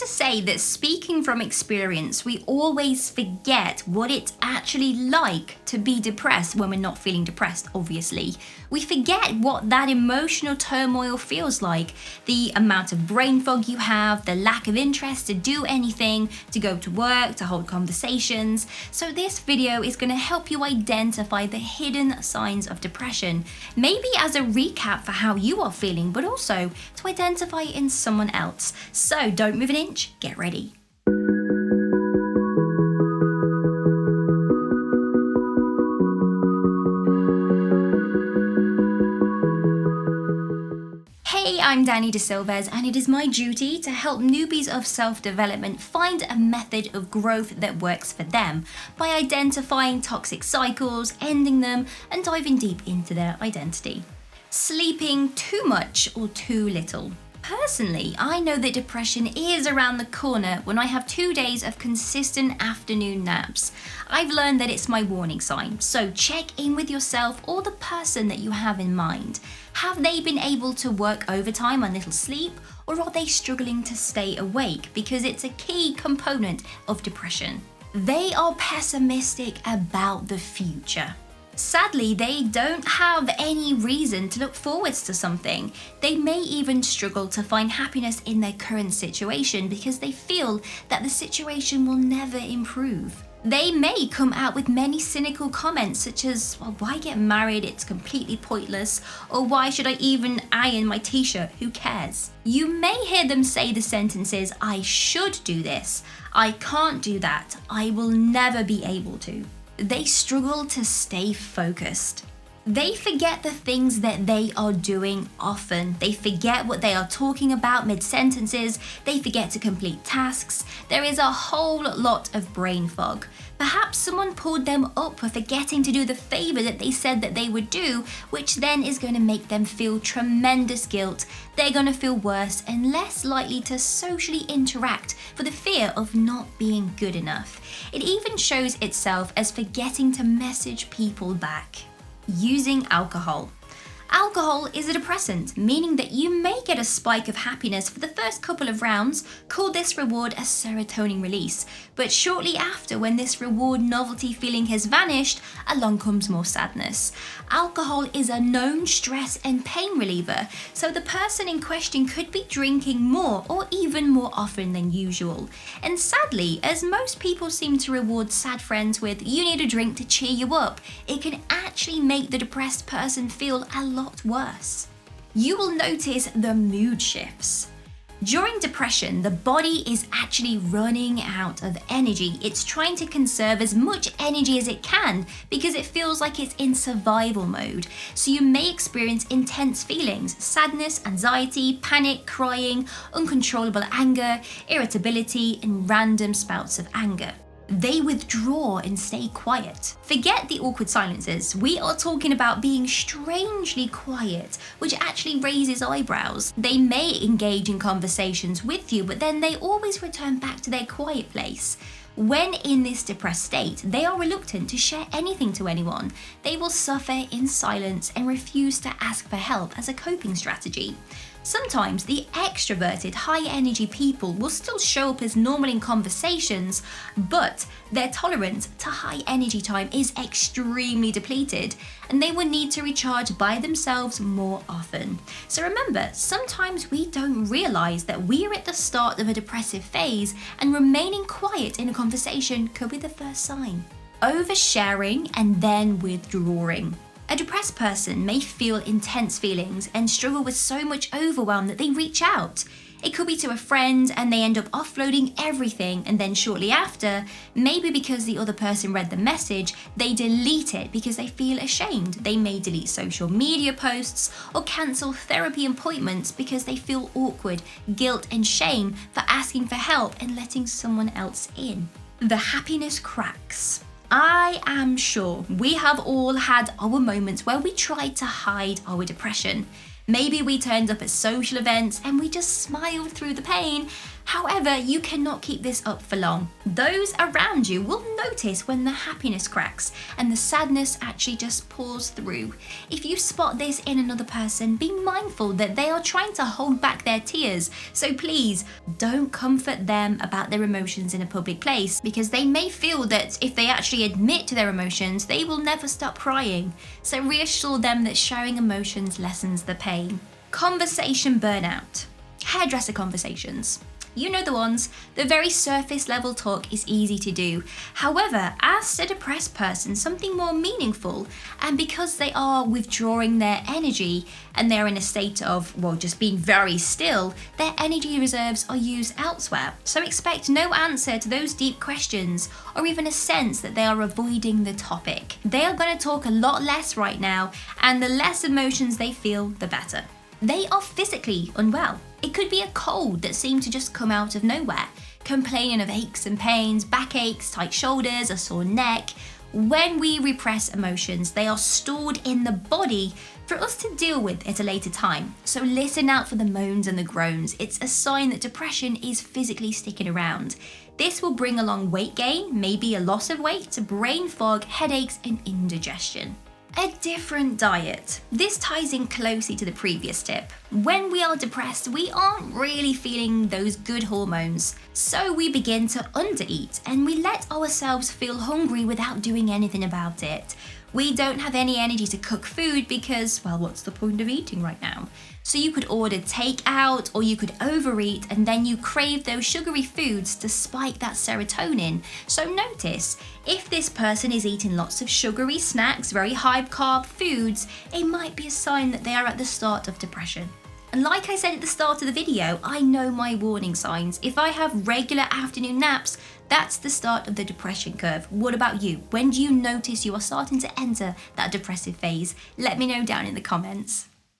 say that speaking from experience, we always forget what it's actually like to be depressed when we're not feeling depressed, obviously. We forget what that emotional turmoil feels like, the amount of brain fog you have, the lack of interest to do anything, to go to work, to hold conversations. So this video is going to help you identify the hidden signs of depression, maybe as a recap for how you are feeling, but also to identify it in someone else. So don't move an inch, get ready. Hey, I'm Dani De Silves, and it is my duty to help newbies of self-development find a method of growth that works for them by identifying toxic cycles, ending them, and diving deep into their identity. Sleeping too much or too little. Personally, I know that depression is around the corner when I have 2 days of consistent afternoon naps. I've learned that it's my warning sign, so check in with yourself or the person that you have in mind. Have they been able to work overtime on little sleep, or are they struggling to stay awake because it's a key component of depression? They are pessimistic about the future. Sadly, they don't have any reason to look forwards to something. They may even struggle to find happiness in their current situation because they feel that the situation will never improve. They may come out with many cynical comments such as, well, why get married? It's completely pointless. Or why should I even iron my t-shirt? Who cares? You may hear them say the sentences, I should do this, I can't do that, I will never be able to. They struggle to stay focused. They forget the things that they are doing often. They forget what they are talking about mid-sentences. They forget to complete tasks. There is a whole lot of brain fog. Perhaps someone pulled them up for forgetting to do the favor that they said that they would do, which then is going to make them feel tremendous guilt. They're going to feel worse and less likely to socially interact for the fear of not being good enough. It even shows itself as forgetting to message people back. Using alcohol. Alcohol is a depressant, meaning that you may get a spike of happiness for the first couple of rounds. Call this reward a serotonin release. But shortly after, when this reward novelty feeling has vanished, along comes more sadness. Alcohol is a known stress and pain reliever, so the person in question could be drinking more or even more often than usual. And sadly, as most people seem to reward sad friends with, you need a drink to cheer you up, it can actually make the depressed person feel a lot worse. You will notice the mood shifts. During depression, the body is actually running out of energy. It's trying to conserve as much energy as it can because it feels like it's in survival mode. So you may experience intense feelings, sadness, anxiety, panic, crying, uncontrollable anger, irritability, and random spouts of anger. They withdraw and stay quiet. Forget the awkward silences. We are talking about being strangely quiet, which actually raises eyebrows. They may engage in conversations with you, but then they always return back to their quiet place. When in this depressed state, they are reluctant to share anything to anyone. They will suffer in silence and refuse to ask for help as a coping strategy. Sometimes the extroverted, high-energy people will still show up as normal in conversations, but their tolerance to high energy time is extremely depleted, and they will need to recharge by themselves more often. So remember, sometimes we don't realize that we are at the start of a depressive phase, and remaining quiet in a conversation could be the first sign. Oversharing and then withdrawing. A depressed person may feel intense feelings and struggle with so much overwhelm that they reach out. It could be to a friend and they end up offloading everything, and then shortly after, maybe because the other person read the message, they delete it because they feel ashamed. They may delete social media posts or cancel therapy appointments because they feel awkward, guilt and shame for asking for help and letting someone else in. The happiness cracks. I am sure we have all had our moments where we tried to hide our depression. Maybe we turned up at social events and we just smiled through the pain. However, you cannot keep this up for long. Those around you will notice when the happiness cracks and the sadness actually just pours through. If you spot this in another person, be mindful that they are trying to hold back their tears. So please don't comfort them about their emotions in a public place, because they may feel that if they actually admit to their emotions, they will never stop crying. So reassure them that sharing emotions lessens the pain. Conversation burnout. Hairdresser conversations. You know the ones. The very surface level talk is easy to do. However, as a depressed person, something more meaningful, and because they are withdrawing their energy and they're in a state of, well, just being very still, their energy reserves are used elsewhere. So expect no answer to those deep questions or even a sense that they are avoiding the topic. They are going to talk a lot less right now, and the less emotions they feel, the better. They are physically unwell. It could be a cold that seemed to just come out of nowhere, complaining of aches and pains, backaches, tight shoulders, a sore neck. When we repress emotions, they are stored in the body for us to deal with at a later time. So listen out for the moans and the groans. It's a sign that depression is physically sticking around. This will bring along weight gain, maybe a loss of weight, brain fog, headaches, and indigestion. A different diet. This ties in closely to the previous tip. When we are depressed, we aren't really feeling those good hormones. So we begin to undereat and we let ourselves feel hungry without doing anything about it. We don't have any energy to cook food because, well, what's the point of eating right now? So you could order takeout, or you could overeat, and then you crave those sugary foods to spike that serotonin. So notice, if this person is eating lots of sugary snacks, very high carb foods, it might be a sign that they are at the start of depression. And like I said at the start of the video, I know my warning signs. If I have regular afternoon naps, that's the start of the depression curve. What about you? When do you notice you are starting to enter that depressive phase? Let me know down in the comments.